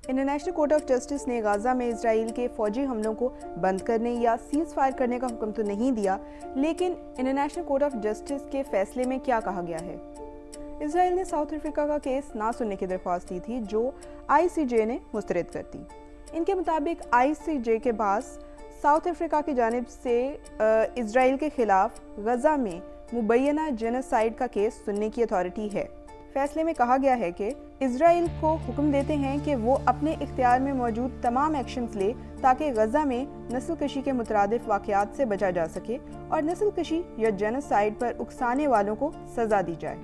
International court of justice ने Gaza में Israel के फौजी हमलों को बंद करने या सीज फायर करने का हुक्म तो नहीं दिया, लेकिन इंटरनेशनल कोर्ट ऑफ जस्टिस के फैसले में क्या कहा गया है? इजराइल ने साउथ अफ्रीका का केस ना सुनने की दरख्वास्त दी थी, जो ICJ ने मुस्तरद कर दी। इनके मुताबिक ICJ के पास साउथ अफ्रीका की जानिब से इजराइल के खिलाफ गजा में मुबैना जेनोसाइड का केस सुनने की अथॉरिटी है। फैसले में कहा गया है कि इजराइल को हुक्म देते हैं कि वो अपने इख्तियार में मौजूद तमाम एक्शंस ले ताकि गजा में नस्ल कशी के मुतरादिफ वाक़यात से बचा जा सके और नस्ल कशी या जेनोसाइड पर उकसाने वालों को सज़ा दी जाए।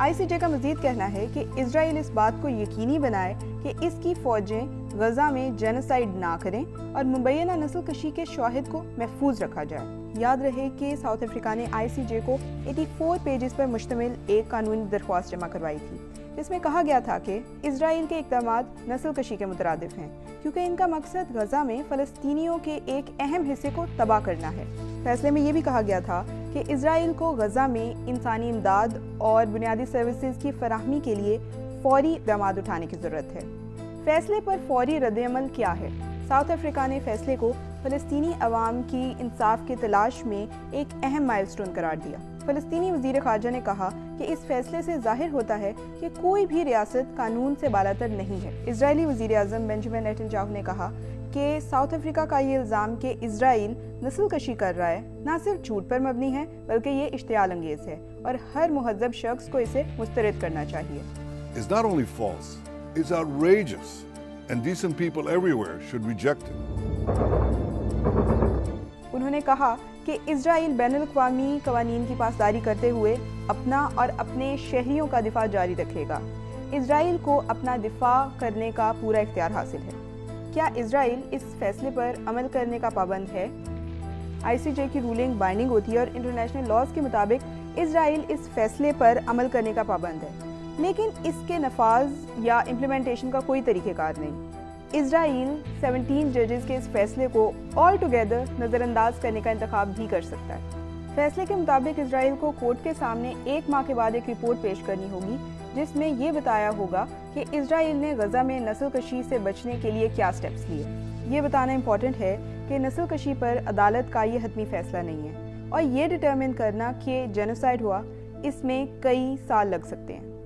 ICJ का मज़ीद कहना है कि इजराइल इस बात को यकीनी बनाए कि इसकी फ़ौजें गजा में जेनोसाइड ना करें और मुबैना नस्ल कशी के शवाहिद को महफूज रखा जाए। याद रहे कि साउथ अफ्रीका ने ICJ को 84 पेजेस पर मुश्तमिल एक कानूनी दरख्वास्त जमा करवाई थी, जिसमें कहा गया था कि इजराइल के इक़दामात नस्ल कशी के मुतरादिफ हैं, क्योंकि इनका मकसद गजा में फ़लस्तीनियों के एक अहम हिस्से को तबाह करना है। फैसले में ये भी कहा गया था कि इजराइल को गजा में इंसानी इमदाद और बुनियादी सर्विसेज की फराहमी के लिए फौरी इक़दाम उठाने की ज़रूरत है। फैसले पर फौरी रद्द-ए-अमल क्या है? साउथ अफ्रीका ने फैसले को फ़लस्तीनी अवाम की इंसाफ की तलाश में एक अहम माइलस्टोन करार दिया। फ़लस्तीनी वज़ीर ख़ारजा ने कहा कि इस फैसले से ज़ाहिर होता है कि कोई भी रियासत कानून से बालातर नहीं है। इजरायली वज़ीर आज़म बेंजामिन नेतन्याहू ने कहा कि साउथ अफ्रीका का ये इल्ज़ाम कि इजराइल नस्ल कशी कर रहा है न सिर्फ झूठ पर मबनी है, बल्कि ये इश्तियाल अंगेज़ है और हर मुहज़्ज़ब शख्स को इसे मुस्तरद करना चाहिए। It's not only false, it's outrageous, and decent people everywhere should reject it. उन्होंने कहा कि इजराइल बैनुल-अक़वामी क़वानीन की पासदारी करते हुए अपना और अपने शहरियों का दिफा जारी रखेगा। इजराइल को अपना दिफा करने का पूरा इख्तियार हासिल है। क्या इजराइल इस फैसले पर अमल करने का पाबंद है? ICJ की रूलिंग बाइंडिंग होती है और इंटरनेशनल लॉज के मुताबिक इजराइल इस फैसले पर अमल करने का पाबंद है, लेकिन इसके नफाज या इम्प्लीमेंटेशन का कोई तरीक़ेकार नहीं। इजराइल 17 जजेस के इस फैसले को ऑल टुगेदर नज़रअंदाज करने का इंतखाब भी कर सकता है। फैसले के मुताबिक इजराइल को कोर्ट के सामने 1 माह के बाद एक रिपोर्ट पेश करनी होगी, जिसमें ये बताया होगा कि इजराइल ने गजा में नस्ल कशी से बचने के लिए क्या स्टेप्स लिए। ये बताना इम्पॉर्टेंट है कि नस्ल कशी पर अदालत का ये हतमी फैसला नहीं है और ये डिटर्मिन करना कि जेनोसाइड हुआ, इसमें कई साल लग सकते हैं।